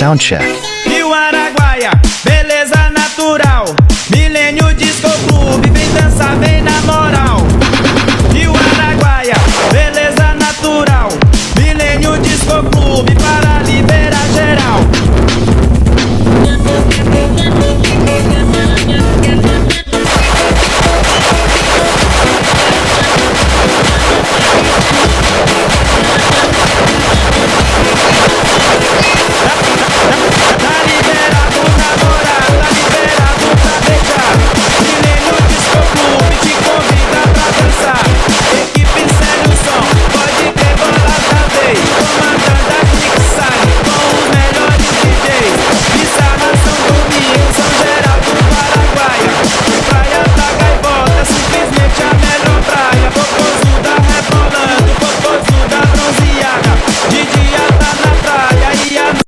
sound check. Rio Araguaia, beleza natural. Milênio Disco Clube, vem dançar, vem na